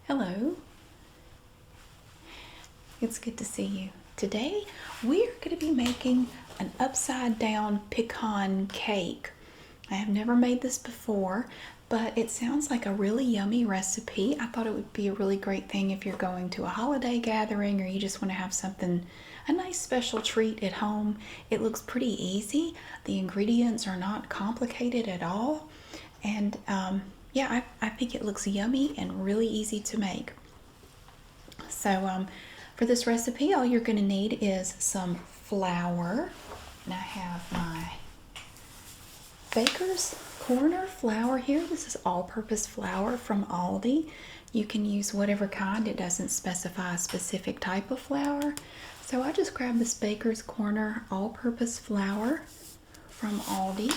Hello, it's good to see you. Today we're going to be making an upside down pecan cake. I have never made this before, but it sounds like a really yummy recipe. I thought it would be a really great thing if you're going to a holiday gathering or you just want to have something, a nice special treat at home. It looks pretty easy. The ingredients are not complicated at all. And yeah, I think it looks yummy and really easy to make. So for this recipe, all you're going to need is some flour. And I have my Baker's Corner flour here. This is all-purpose flour from Aldi. You can use whatever kind. It doesn't specify a specific type of flour. So I just grabbed this Baker's Corner all-purpose flour from Aldi.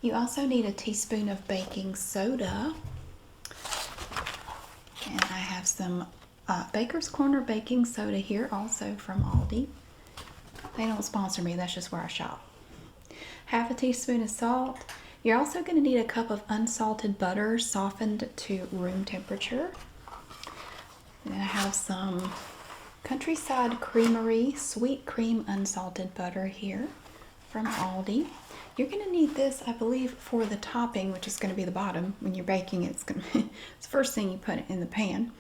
You also need a teaspoon of baking soda. And I have some Baker's Corner baking soda here, also from Aldi. They don't sponsor me, that's just where I shop. Half a teaspoon of salt. You're also going to need a cup of unsalted butter, softened to room temperature. And I have some Countryside Creamery sweet cream unsalted butter here from Aldi. You're going to need this, I believe, for the topping, which is going to be the bottom. When you're baking, it's going to be it's the first thing you put in the pan.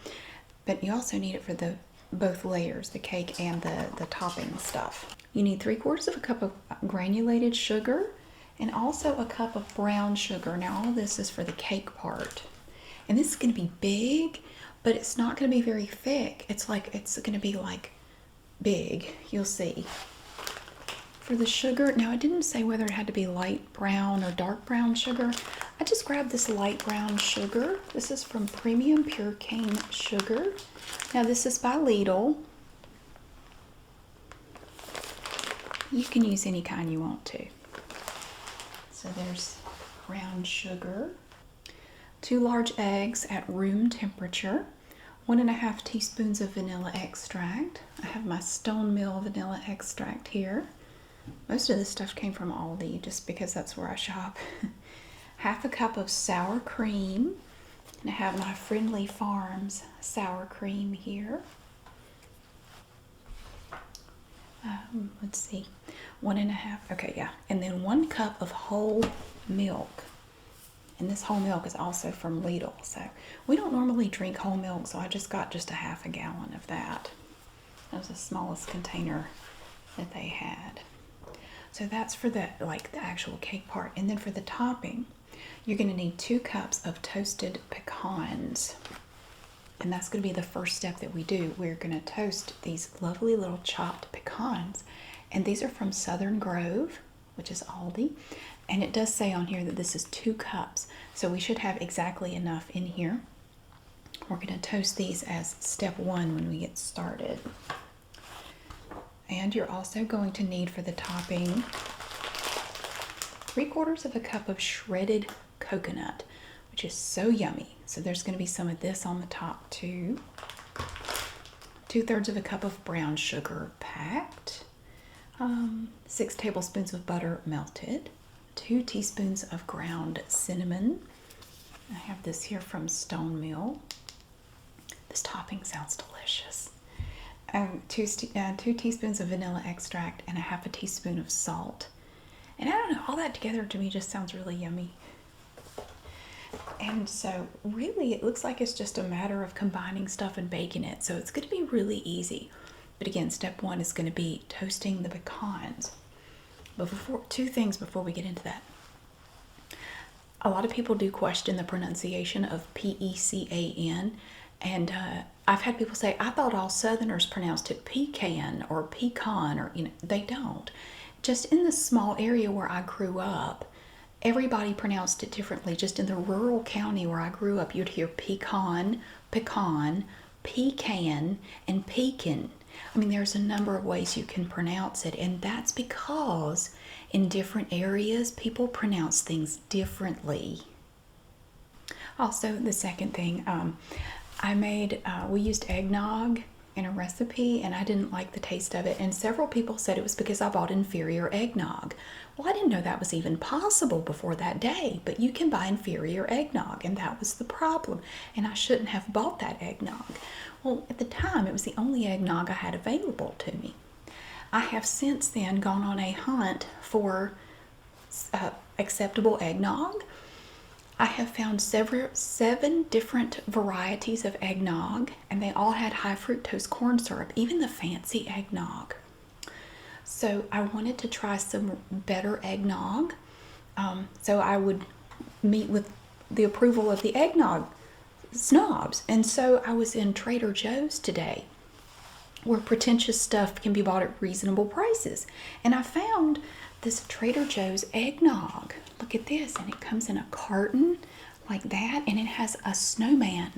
But you also need it for the both layers, the cake and the topping stuff. You need 3/4 of a cup of granulated sugar and also a cup of brown sugar. Now all this is for the cake part. And this is going to be big, but it's not going to be very thick. It's going to be like big. You'll see. For the sugar, now it didn't say whether it had to be light brown or dark brown sugar. I just grabbed this light brown sugar. This is from Premium Pure Cane Sugar. Now this is by Lidl. You can use any kind you want to. So there's brown sugar. 2 large eggs at room temperature. 1½ teaspoons of vanilla extract. I have my Stone Mill vanilla extract here. Most of this stuff came from Aldi just because that's where I shop. Half a cup of sour cream. And I have my Friendly Farms sour cream here. Let's see. 1½ okay, yeah. And then 1 cup of whole milk. And this whole milk is also from Lidl. So we don't normally drink whole milk, so I just got just a ½ gallon of that. That was the smallest container that they had. So that's for the actual cake part. And then for the topping, you're going to need 2 cups of toasted pecans. And that's going to be the first step that we do. We're going to toast these lovely little chopped pecans. And these are from Southern Grove, which is Aldi. And it does say on here that this is 2 cups. So we should have exactly enough in here. We're going to toast these as step 1 when we get started. And you're also going to need for the topping 3/4 of a cup of shredded coconut, which is so yummy. So there's going to be some of this on the top too. 2/3 of a cup of brown sugar packed. 6 tablespoons of butter melted. 2 teaspoons of ground cinnamon. I have this here from Stone Mill. This topping sounds delicious. 2 teaspoons of vanilla extract and 1/2 teaspoon of salt. And I don't know, all that together to me just sounds really yummy. And so really it looks like it's just a matter of combining stuff and baking it. So it's going to be really easy. But again, step 1 is going to be toasting the pecans. But 2 things before we get into that. A lot of people do question the pronunciation of Pecan. And I've had people say, I thought all Southerners pronounced it pecan or pecan, or they don't. Just in the small area where I grew up, everybody pronounced it differently. Just in the rural county where I grew up, you'd hear pecan, pecan, pecan, and pecan. I mean, there's a number of ways you can pronounce it, and that's because in different areas, people pronounce things differently. Also, the second thing, we used eggnog in a recipe and I didn't like the taste of it, and several people said it was because I bought inferior eggnog. Well, I didn't know that was even possible before that day, but you can buy inferior eggnog, and that was the problem, and I shouldn't have bought that eggnog. Well, at the time, it was the only eggnog I had available to me. I have since then gone on a hunt for acceptable eggnog. I have found seven different varieties of eggnog, and they all had high fructose corn syrup, even the fancy eggnog. So I wanted to try some better eggnog, so I would meet with the approval of the eggnog snobs. And so I was in Trader Joe's today, where pretentious stuff can be bought at reasonable prices. And I found this Trader Joe's eggnog. Look at this, and it comes in a carton like that, and it has a snowman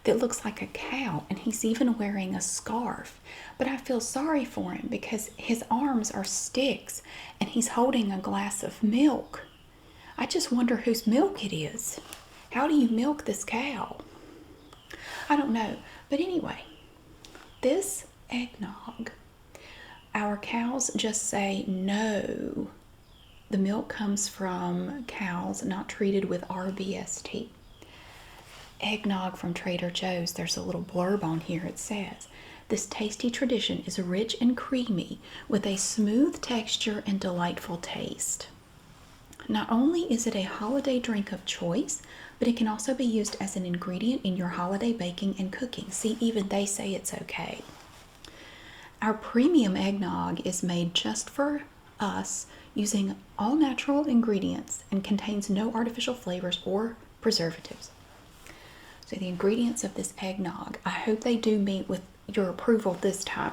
that looks like a cow, and he's even wearing a scarf. But I feel sorry for him because his arms are sticks, and he's holding a glass of milk. I just wonder whose milk it is. How do you milk this cow? I don't know. But anyway, this eggnog, our cows just say no. The milk comes from cows not treated with RBST. Eggnog from Trader Joe's, there's a little blurb on here. It says, this tasty tradition is rich and creamy with a smooth texture and delightful taste. Not only is it a holiday drink of choice, but it can also be used as an ingredient in your holiday baking and cooking. See, even they say it's okay. Our premium eggnog is made just for us using all natural ingredients and contains no artificial flavors or preservatives. So the ingredients of this eggnog, I hope they do meet with your approval this time.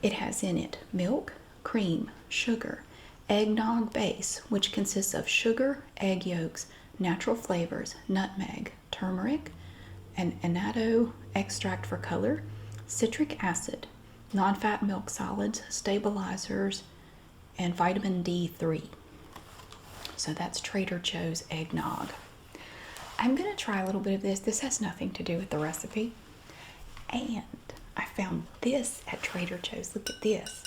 It has in it milk, cream, sugar, eggnog base, which consists of sugar, egg yolks, natural flavors, nutmeg, turmeric, and annatto extract for color, citric acid, non-fat milk solids, stabilizers, and vitamin D3. So that's Trader Joe's eggnog. I'm going to try a little bit of this. This has nothing to do with the recipe. And I found this at Trader Joe's. Look at this.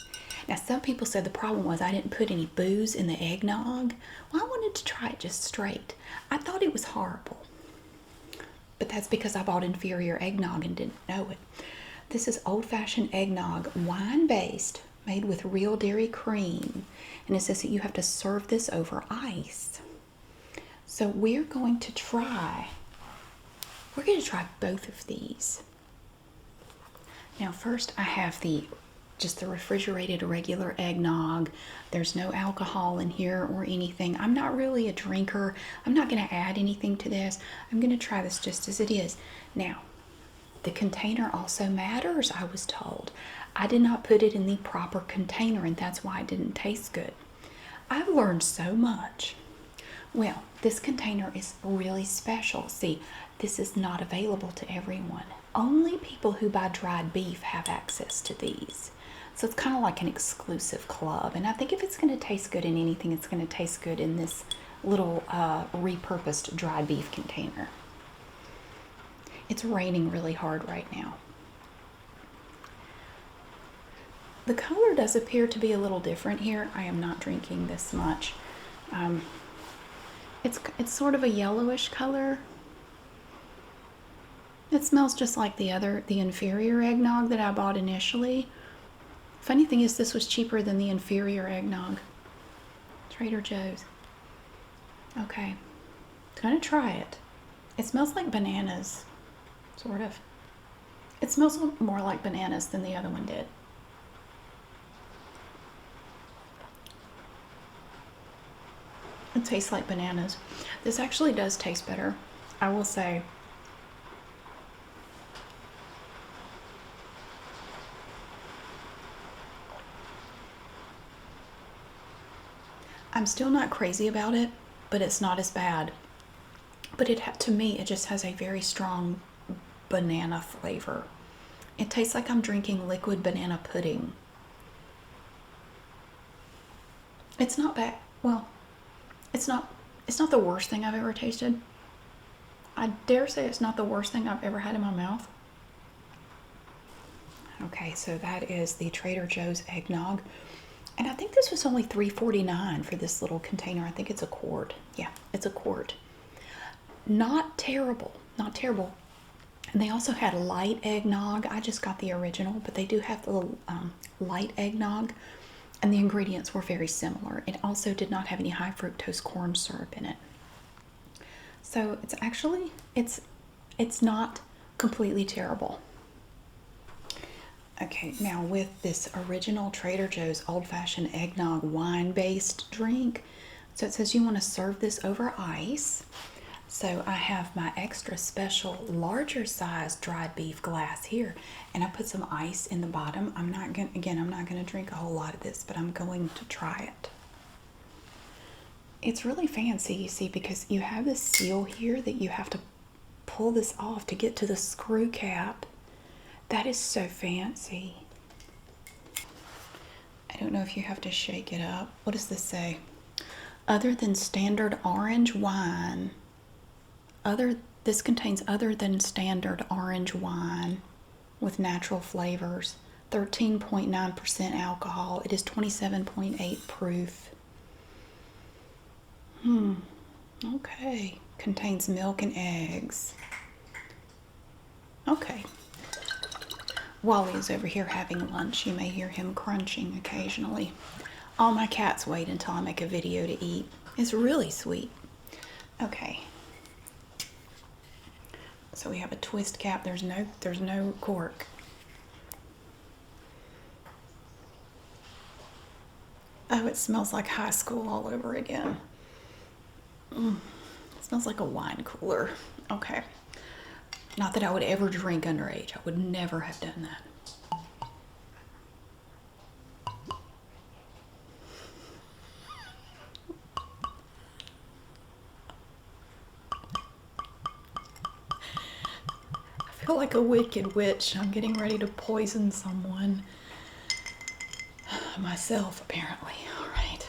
Now, some people said the problem was I didn't put any booze in the eggnog. Well, I wanted to try it just straight. I thought it was horrible. But that's because I bought inferior eggnog and didn't know it. This is old-fashioned eggnog, wine-based, made with real dairy cream. And it says that you have to serve this over ice. So we're going to try both of these. Now first I have just the refrigerated regular eggnog. There's no alcohol in here or anything. I'm not really a drinker. I'm not going to add anything to this. I'm going to try this just as it is. Now, the container also matters, I was told. I did not put it in the proper container, and that's why it didn't taste good. I've learned so much. Well, this container is really special. See, this is not available to everyone. Only people who buy dried beef have access to these. So it's kind of like an exclusive club. And I think if it's going to taste good in anything, it's going to taste good in this little repurposed dried beef container. It's raining really hard right now. The color does appear to be a little different here. I am not drinking this much. It's sort of a yellowish color. It smells just like the inferior eggnog that I bought initially. Funny thing is, this was cheaper than the inferior eggnog. Trader Joe's. Okay, I'm gonna try it. It smells like bananas, sort of. It smells more like bananas than the other one did. It tastes like bananas. This actually does taste better, I will say. I'm still not crazy about it, but it's not as bad. But to me, it just has a very strong banana flavor. It tastes like I'm drinking liquid banana pudding. It's not bad. Well, it's not the worst thing I've ever tasted. I dare say it's not the worst thing I've ever had in my mouth. Okay, so that is the Trader Joe's eggnog. And I think this was only $3.49 for this little container. I think it's a quart. Yeah, it's a quart. Not terrible, not terrible. And they also had light eggnog. I just got the original, but they do have the little light eggnog, and the ingredients were very similar. It also did not have any high fructose corn syrup in it. So it's actually, it's not completely terrible. Okay, now with this original Trader Joe's old-fashioned eggnog wine-based drink, so it says you want to serve this over ice. So I have my extra special larger size dried beef glass here, and I put some ice in the bottom. I'm not going to drink a whole lot of this, but I'm going to try it. It's really fancy, you see, because you have this seal here that you have to pull this off to get to the screw cap. That is so fancy. I don't know if you have to shake it up. What does this say? Other than standard orange wine. This contains other than standard orange wine with natural flavors. 13.9% alcohol. It is 27.8 proof. Okay. Contains milk and eggs. Okay. Wally is over here having lunch. You may hear him crunching occasionally. All my cats wait until I make a video to eat. It's really sweet. Okay. So we have a twist cap. There's no cork. Oh, it smells like high school all over again. It smells like a wine cooler. Okay. Not that I would ever drink underage. I would never have done that. I feel like a wicked witch. I'm getting ready to poison someone. Myself, apparently. All right.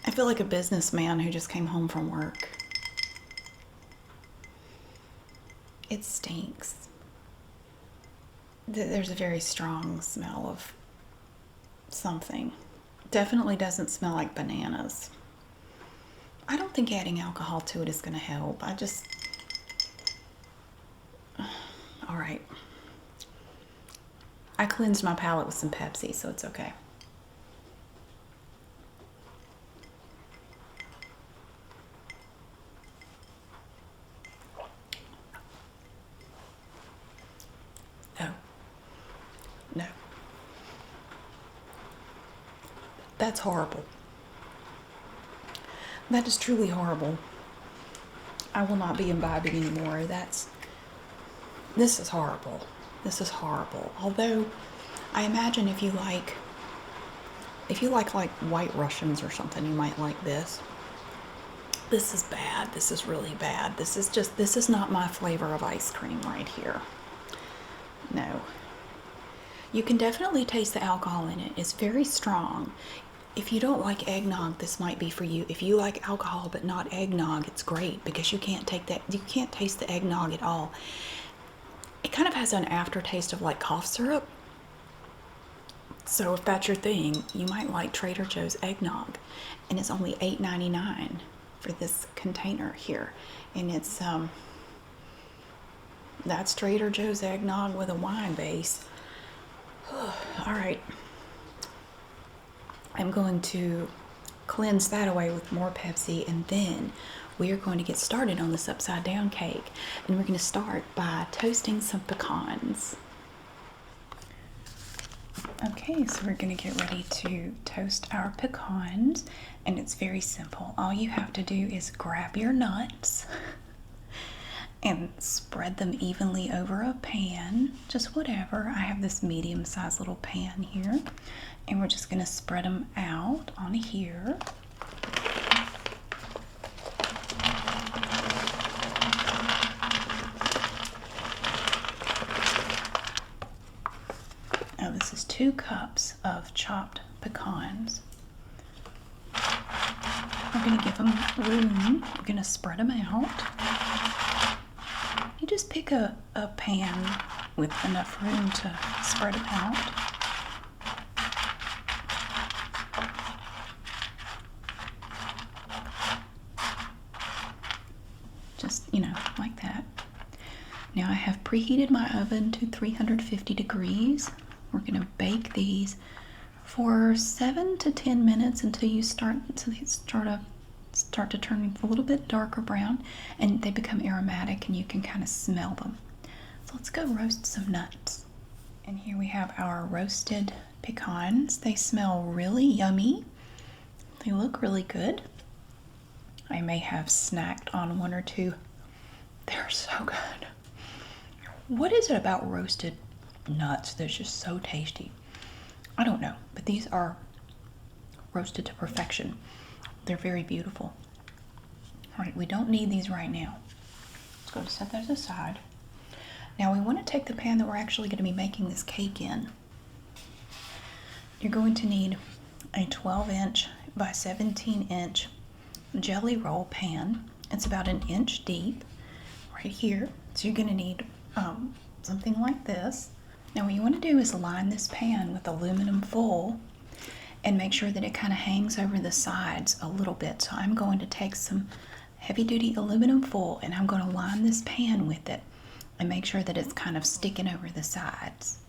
I feel like a businessman who just came home from work. It stinks. There's a very strong smell of something. Definitely doesn't smell like bananas. I don't think adding alcohol to it is going to help. All right. I cleansed my palate with some Pepsi, so it's okay. No. That's horrible. That is truly horrible. I will not be imbibing anymore. This is horrible. This is horrible. Although, I imagine if you like White Russians or something, you might like this. This is bad. This is really bad. This is not my flavor of ice cream right here. No. You can definitely taste the alcohol in it. It's very strong. If you don't like eggnog, this might be for you. If you like alcohol but not eggnog, it's great because you can't taste the eggnog at all. It kind of has an aftertaste of like cough syrup. So if that's your thing, you might like Trader Joe's eggnog. And it's only $8.99 for this container here. And it's that's Trader Joe's eggnog with a wine base. All right. I'm going to cleanse that away with more Pepsi, and then we are going to get started on this upside down cake. And we're going to start by toasting some pecans. Okay, so we're going to get ready to toast our pecans, and it's very simple. All you have to do is grab your nuts and spread them evenly over a pan, just whatever. I have this medium-sized little pan here, and we're just going to spread them out on here. Now this is 2 cups of chopped pecans. We're going to give them room. We're going to spread them out. You just pick a pan with enough room to spread them out. Just, like that. Now I have preheated my oven to 350 degrees. We're going to bake these for 7 to 10 minutes until they start to turn a little bit darker brown and they become aromatic and you can kind of smell them. So let's go roast some nuts. And here we have our roasted pecans. They smell really yummy. They look really good. I may have snacked on one or two. They're so good. What is it about roasted nuts that's just so tasty? I don't know, but these are roasted to perfection. They're very beautiful. All right, we don't need these right now. Let's go and set those aside. Now we want to take the pan that we're actually going to be making this cake in. You're going to need a 12-inch by 17-inch jelly roll pan. It's about 1 inch deep right here. So you're going to need something like this. Now what you want to do is line this pan with aluminum foil and make sure that it kind of hangs over the sides a little bit. So I'm going to take some heavy-duty aluminum foil and I'm going to line this pan with it and make sure that it's kind of sticking over the sides.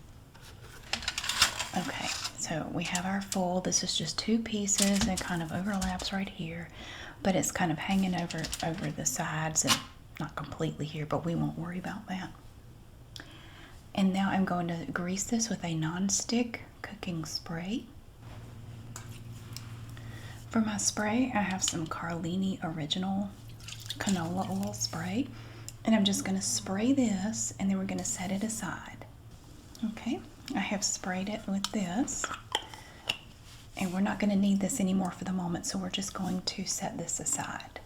Okay, so we have our foil. This is just 2 pieces. It kind of overlaps right here, but it's kind of hanging over the sides and not completely here, but we won't worry about that. And now I'm going to grease this with a non-stick cooking spray. For my spray, I have some Carlini Original Canola Oil Spray. And I'm just going to spray this, and then we're going to set it aside. Okay, I have sprayed it with this. And we're not going to need this anymore for the moment, so we're just going to set this aside.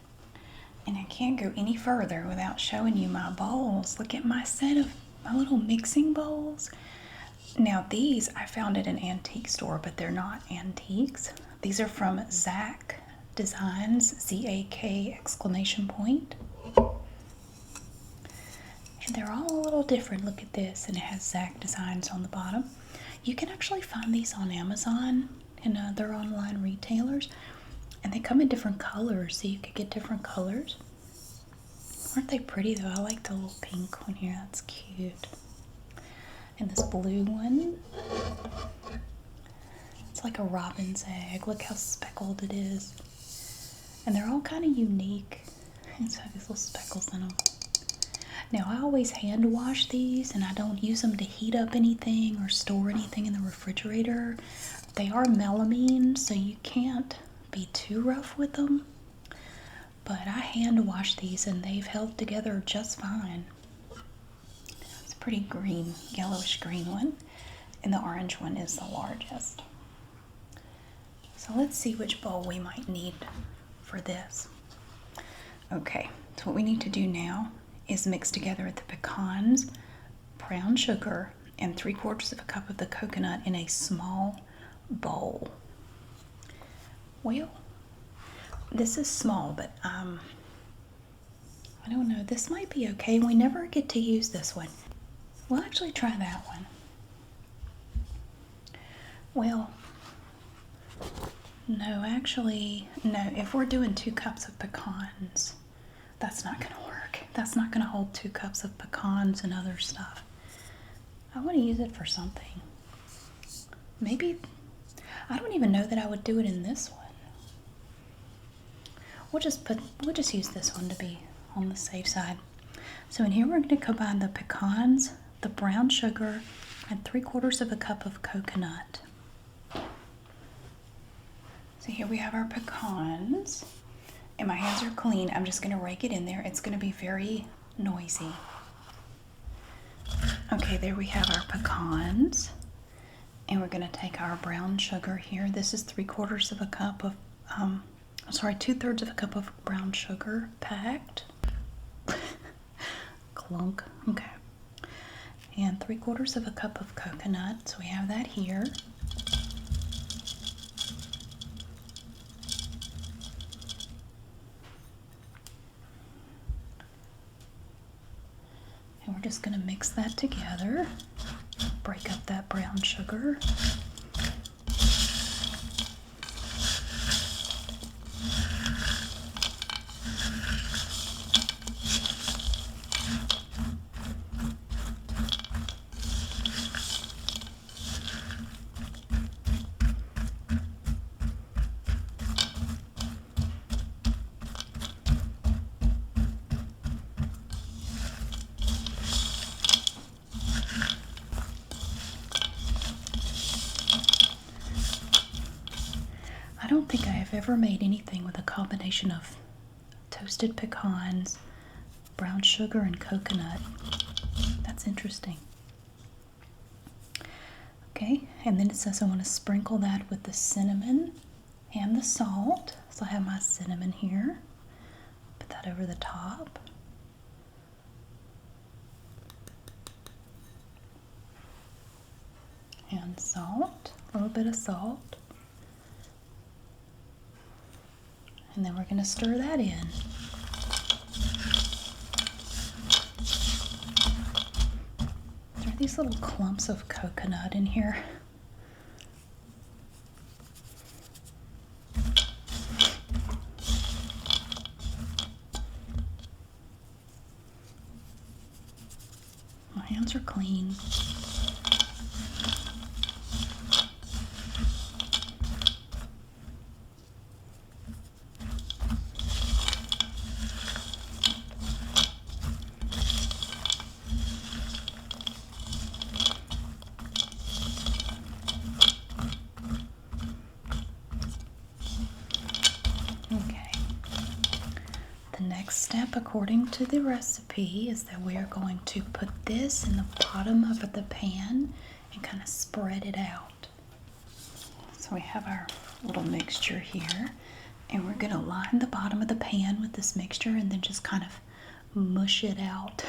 And I can't go any further without showing you my bowls. Look at my set of my little mixing bowls. Now these I found at an antique store, but they're not antiques. These are from Zak Designs, Z-A-K exclamation point. And they're all a little different. Look at this, and it has Zak Designs on the bottom. You can actually find these on Amazon and other online retailers, and they come in different colors, so you could get different colors. Aren't they pretty though? I like the little pink one here. That's cute. And this blue one. It's like a robin's egg. Look how speckled it is. And they're all kind of unique. It's got these little speckles in them. Now I always hand wash these, and I don't use them to heat up anything or store anything in the refrigerator. They are melamine, so you can't be too rough with them. But I hand wash these and they've held together just fine. It's a pretty green, yellowish green one. And the orange one is the largest. So let's see which bowl we might need for this. Okay, so what we need to do now is mix together the pecans, brown sugar, and 3/4 cup of the coconut in a small bowl. Well, this is small, but I don't know. This might be okay. We never get to use this one. We'll actually try that one. Well, no, actually, no. If we're doing 2 cups of pecans, that's not going to work. That's not going to hold 2 cups of pecans and other stuff. I want to use it for something. Maybe, I don't even know that I would do it in this one. We'll just use this one to be on the safe side. So in here we're going to combine the pecans, the brown sugar, and 3/4 cup of coconut. So here we have our pecans, and my hands are clean. I'm just going to rake it in there. It's going to be very noisy. Okay, there we have our pecans, and we're going to take our brown sugar here. This is 3/4 cup of 2/3 cup of brown sugar packed. Clunk. Okay. And 3/4 cup of coconut. So we have that here. we're just going to mix that together. Break up that brown sugar. I don't think I have ever made anything with a combination of toasted pecans, brown sugar, and coconut. That's interesting. Okay, and then it says I want to sprinkle that with the cinnamon and the salt. So I have my cinnamon here. Put that over the top. And salt, a little bit of salt. And then we're going to stir that in. There are these little clumps of coconut in here. My hands are clean. Next step, according to the recipe, is that we are going to put this in the bottom of the pan and kind of spread it out. So we have our little mixture here, and we're going to line the bottom of the pan with this mixture and then just kind of mush it out.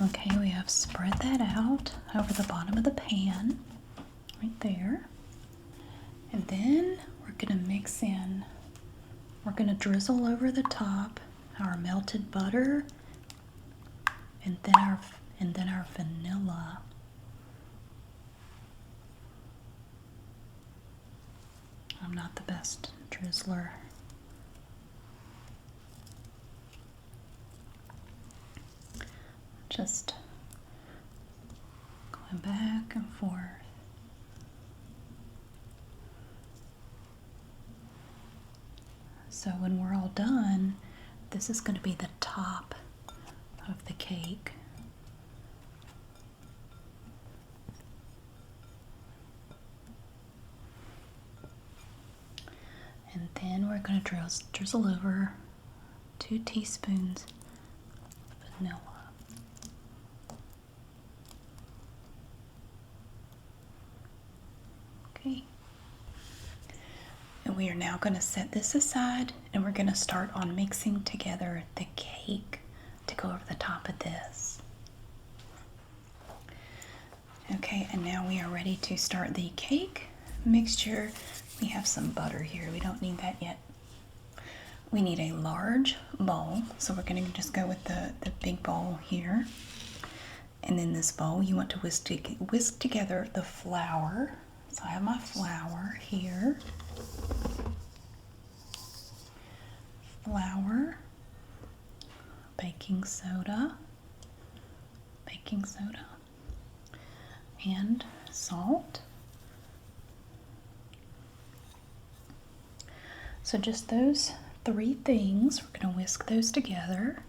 Okay, we have spread that out over the bottom of the pan, right there. And then we're going to mix in, we're going to drizzle over the top our melted butter and then our vanilla. I'm not the best drizzler. Just going back and forth. So when we're all done, this is going to be the top of the cake. And then we're going to drizzle over 2 teaspoons of vanilla. Okay. And we are now going to set this aside and we're going to start on mixing together the cake to go over the top of this. Okay, and now we are ready to start the cake mixture. We have some butter here. We don't need that yet. We need a large bowl, so we're going to just go with the big bowl here. And in this bowl, you want to whisk together the flour. So I have my flour here. Flour, baking soda, and salt. So just those three things, we're going to whisk those together.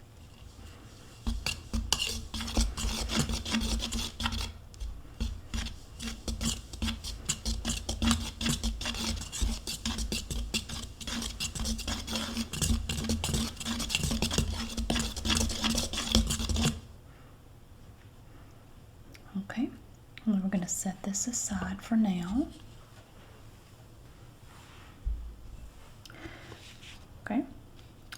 Okay, and we're going to set this aside for now. Okay,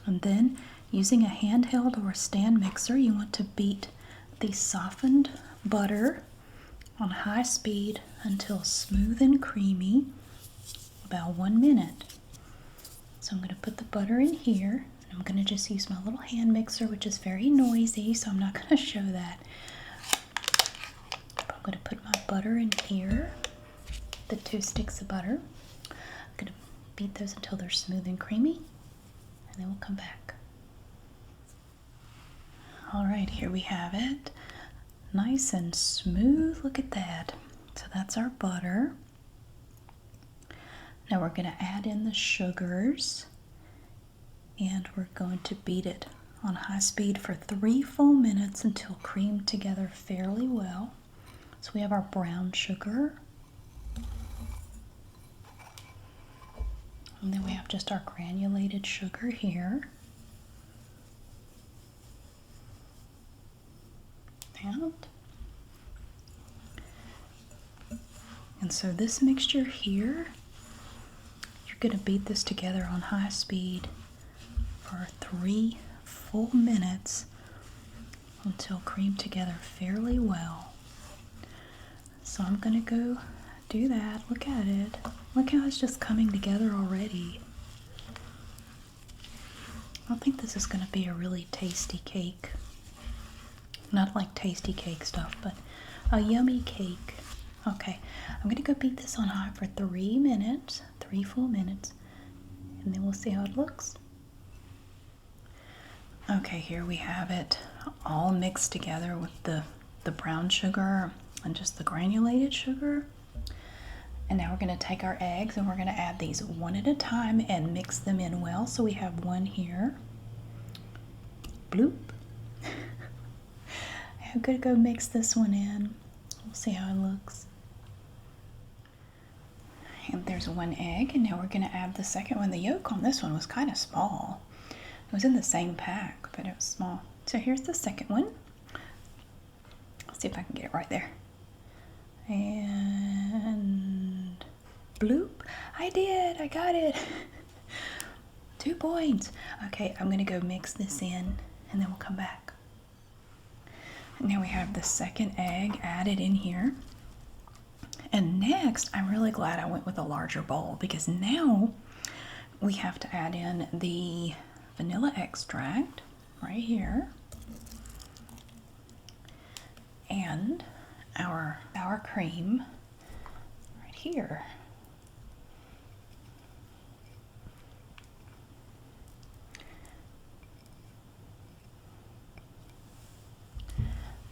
and then using a handheld or a stand mixer, you want to beat the softened butter on high speed until smooth and creamy, about 1 minute. So I'm going to put the butter in here, and I'm going to just use my little hand mixer, which is very noisy, so I'm not going to show that. But I'm going to put my butter in here, the 2 sticks of butter. I'm going to beat those until they're smooth and creamy, and then we'll come back. All right, here we have it. Nice and smooth, look at that. So that's our butter. Now we're going to add in the sugars, and we're going to beat it on high speed for 3 full minutes until creamed together fairly well. So we have our brown sugar, and then we have just our granulated sugar here. And so this mixture here, you're going to beat this together on high speed for 3 full minutes until creamed together fairly well. So I'm going to go do that. Look at it. Look how it's just coming together already. I think this is going to be a really tasty cake. Not like tasty cake stuff, but a yummy cake. Okay, I'm going to go beat this on high for 3 minutes, 3 full minutes, and then we'll see how it looks. Okay, here we have it all mixed together with the brown sugar and just the granulated sugar. And now we're going to take our eggs and we're going to add these one at a time and mix them in well. So we have one here. Bloop. I'm going to go mix this one in. We'll see how it looks. And there's one egg, and now we're going to add the second one. The yolk on this one was kind of small. It was in the same pack, but it was small. So here's the second one. Let's see if I can get it right there. And bloop. I did. I got it. 2 points. Okay, I'm going to go mix this in, and then we'll come back. And now we have the second egg added in here. And next, I'm really glad I went with a larger bowl because now we have to add in the vanilla extract right here and our sour cream right here.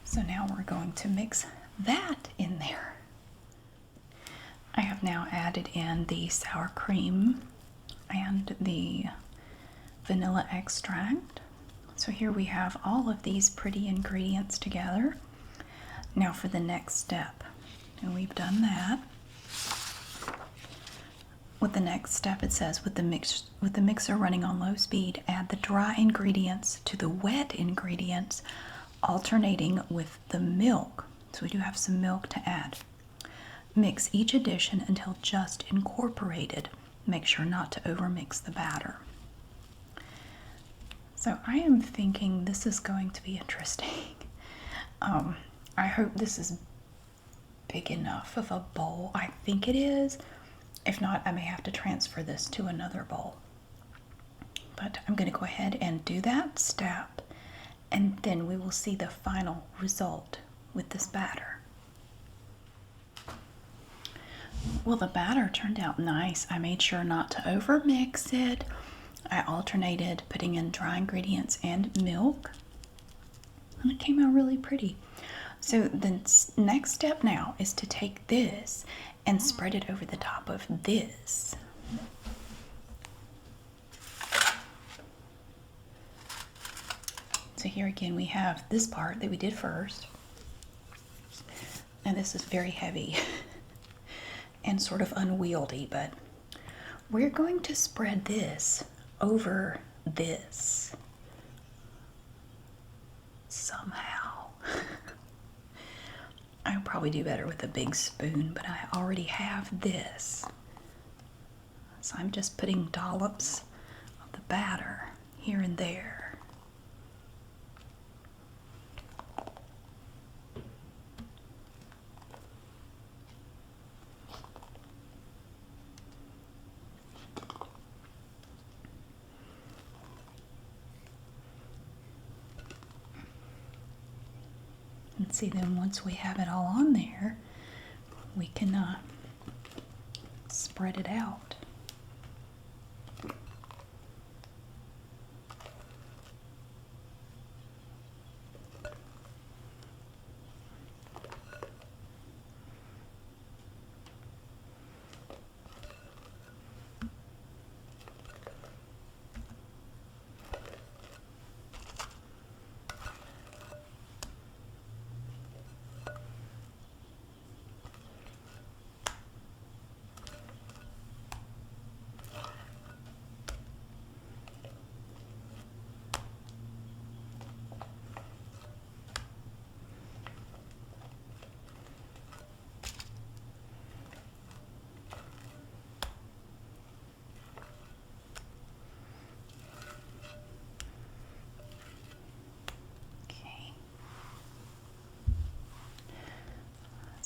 So now we're going to mix that in there. I have now added in the sour cream and the vanilla extract. So here we have all of these pretty ingredients together. Now for the next step, and we've done that. With the next step, it says with the mixer running on low speed, add the dry ingredients to the wet ingredients, alternating with the milk. So we do have some milk to add. Mix each addition until just incorporated. Make sure not to overmix the batter. So I am thinking this is going to be interesting. I hope this is big enough of a bowl. I think it is. If not, I may have to transfer this to another bowl. But I'm going to go ahead and do that step, and then we will see the final result with this batter. Well, the batter turned out nice. I made sure not to over mix it. I alternated putting in dry ingredients and milk, and it came out really pretty. So the next step now is to take this and spread it over the top of this. So here again we have this part that we did first. And this is very heavy and sort of unwieldy, but we're going to spread this over this somehow. I'll probably do better with a big spoon, but I already have this. So I'm just putting dollops of the batter here and there. And see, then once we have it all on there, we can spread it out.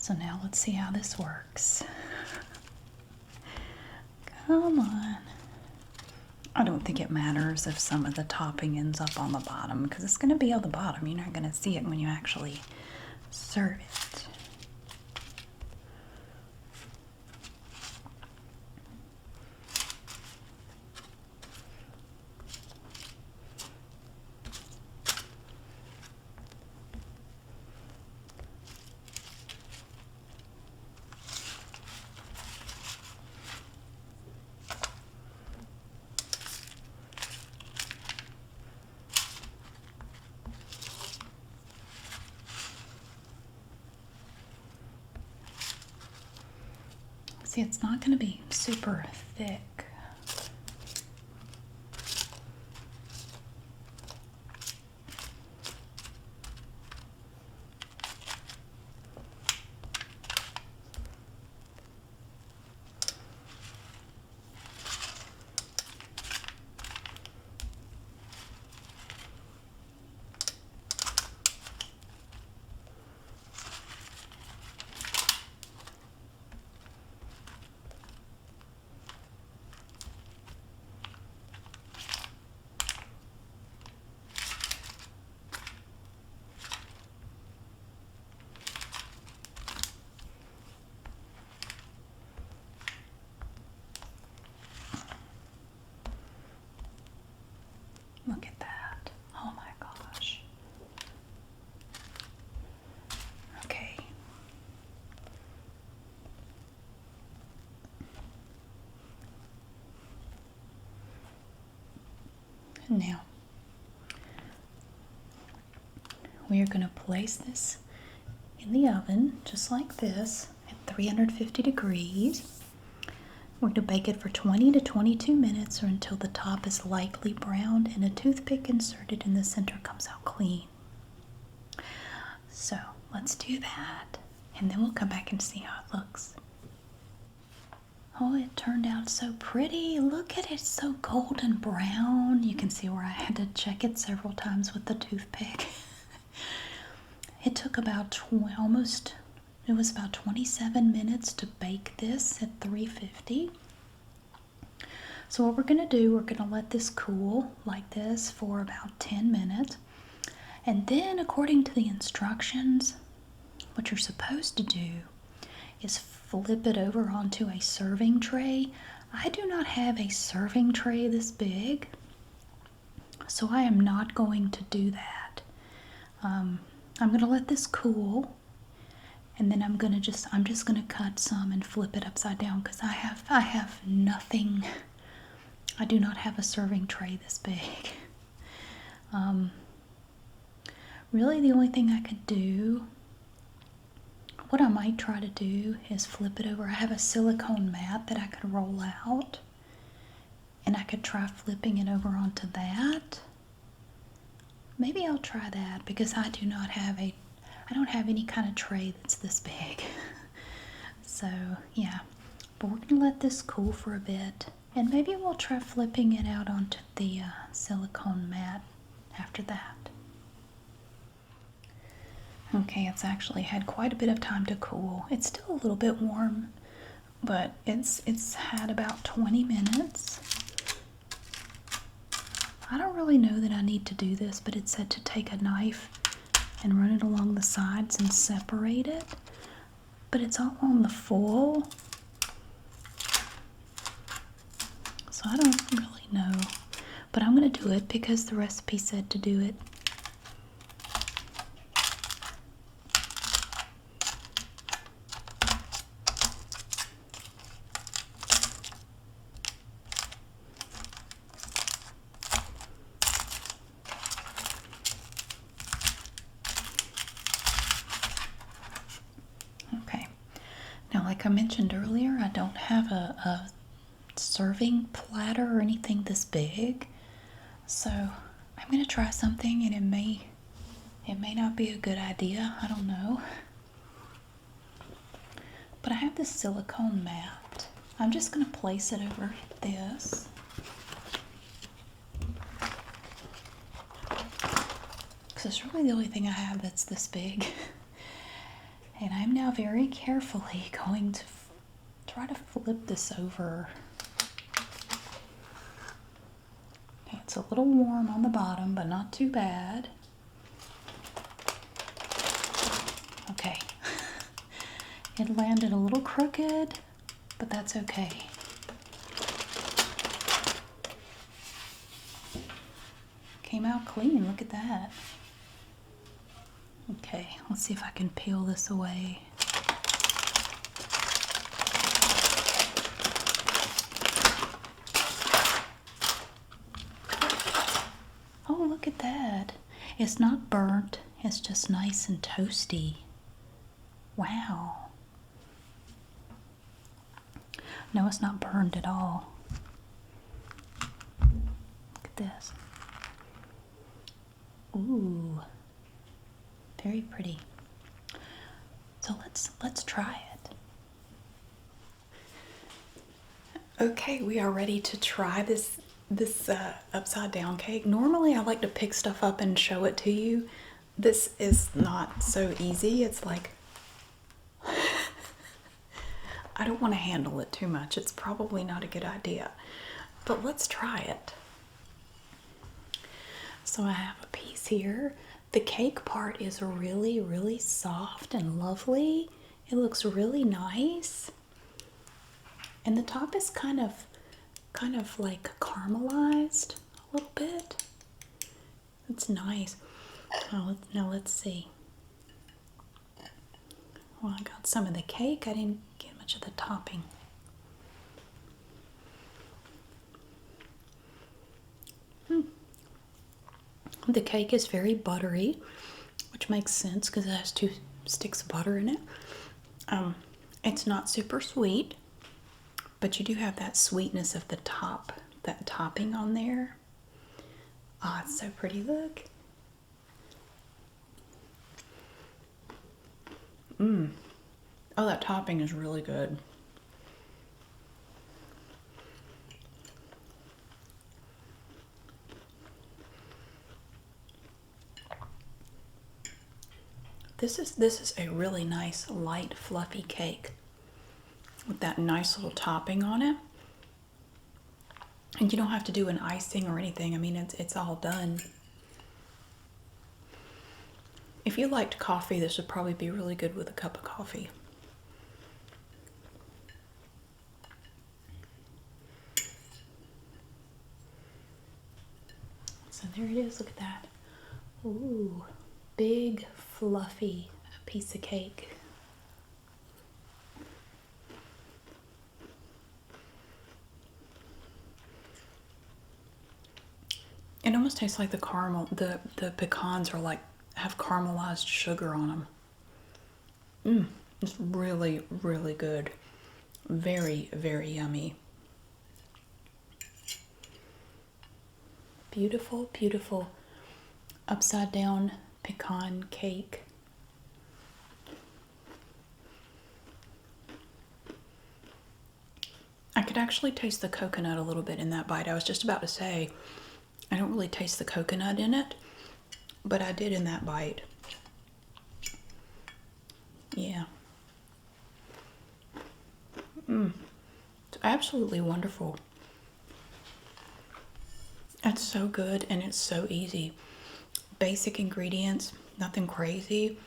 So now let's see how this works. Come on. I don't think it matters if some of the topping ends up on the bottom, because it's going to be on the bottom. You're not going to see it when you actually serve it. See, it's not going to be super thick. Look at that. Oh my gosh. Okay. Now, we are going to place this in the oven just like this at 350 degrees. We're going to bake it for 20 to 22 minutes or until the top is lightly browned and a toothpick inserted in the center comes out clean. So let's do that, and then we'll come back and see how it looks. Oh, it turned out so pretty. Look at it, so golden brown. You can see where I had to check it several times with the toothpick. It took about almost It was about 27 minutes to bake this at 350. So what we're going to do, we're going to let this cool like this for about 10 minutes. And then according to the instructions, what you're supposed to do is flip it over onto a serving tray. I do not have a serving tray this big, so I am not going to do that. I'm going to let this cool, and then I'm just going to cut some and flip it upside down because I have nothing. I do not have a serving tray this big. Really, the only thing I could do, what I might try to do is flip it over. I have a silicone mat that I could roll out, and I could try flipping it over onto that. Maybe I'll try that because I don't have any kind of tray that's this big. So yeah, but we're gonna let this cool for a bit, and maybe we'll try flipping it out onto the silicone mat after that. Okay, it's actually had quite a bit of time to cool. It's still a little bit warm, but it's had about 20 minutes. I don't really know that I need to do this, but it said to take a knife and run it along the sides and separate it. But it's all on the full, so I don't really know. But I'm going to do it because the recipe said to do it. Now, like I mentioned earlier, I don't have a serving platter or anything this big, so I'm going to try something, and it may not be a good idea. I don't know. But I have this silicone mat. I'm just going to place it over this. Because it's really the only thing I have that's this big. And I'm now very carefully going to try to flip this over. Okay, it's a little warm on the bottom, but not too bad. Okay. It landed a little crooked, but that's okay. Came out clean, look at that. Okay, let's see if I can peel this away. Oh, look at that. It's not burnt, it's just nice and toasty. Wow. No, it's not burned at all. Look at this. Ooh. Very pretty. So let's try it. Okay, we are ready to try this upside down cake. Normally I like to pick stuff up and show it to you. This is not so easy. It's like I don't want to handle it too much. It's probably not a good idea. But let's try it. So I have a piece here. The cake part is really, really soft and lovely. It looks really nice. And the top is kind of like caramelized a little bit. It's nice. Oh, now let's see. Well, I got some of the cake. I didn't get much of the topping. The cake is very buttery, which makes sense because it has 2 sticks of butter in it. It's not super sweet, but you do have that sweetness of the top, that topping on there. Oh, it's so pretty, look. Oh, that topping is really good. This is a really nice, light, fluffy cake with that nice little topping on it. And you don't have to do an icing or anything. I mean, it's all done. If you liked coffee, this would probably be really good with a cup of coffee. So there it is. Look at that. Ooh, big, fluffy piece of cake. It almost tastes like the caramel. The pecans are like have caramelized sugar on them. It's really, really good. Very, very yummy. Beautiful, beautiful upside down pecan cake. I could actually taste the coconut a little bit in that bite. I was just about to say, I don't really taste the coconut in it, but I did in that bite. Yeah. It's absolutely wonderful. It's so good and it's so easy. Basic ingredients, nothing crazy.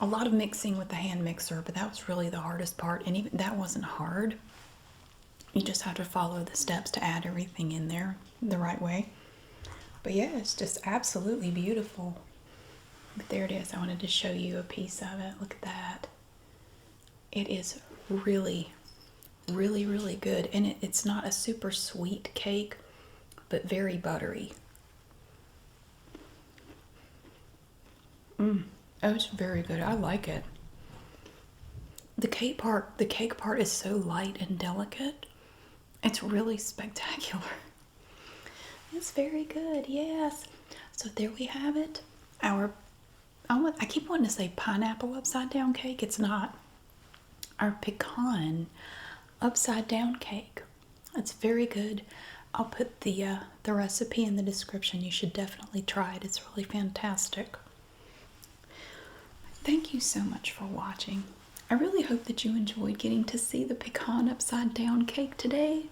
A lot of mixing with the hand mixer, but that was really the hardest part. And even that wasn't hard. You just have to follow the steps to add everything in there the right way. But yeah, it's just absolutely beautiful. But there it is. I wanted to show you a piece of it. Look at that. It is really, really, really good. And it's not a super sweet cake, but very buttery. Oh, it's very good. I like it. The cake part is so light and delicate. It's really spectacular. It's very good. Yes. So there we have it. I keep wanting to say pineapple upside down cake. It's not. Our pecan upside down cake. It's very good. I'll put the recipe in the description. You should definitely try it. It's really fantastic. Thank you so much for watching. I really hope that you enjoyed getting to see the pecan upside down cake today.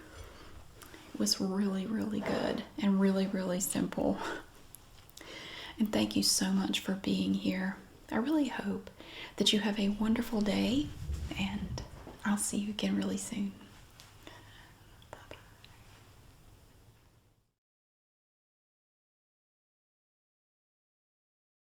It was really, really good and really, really simple. And thank you so much for being here. I really hope that you have a wonderful day, and I'll see you again really soon.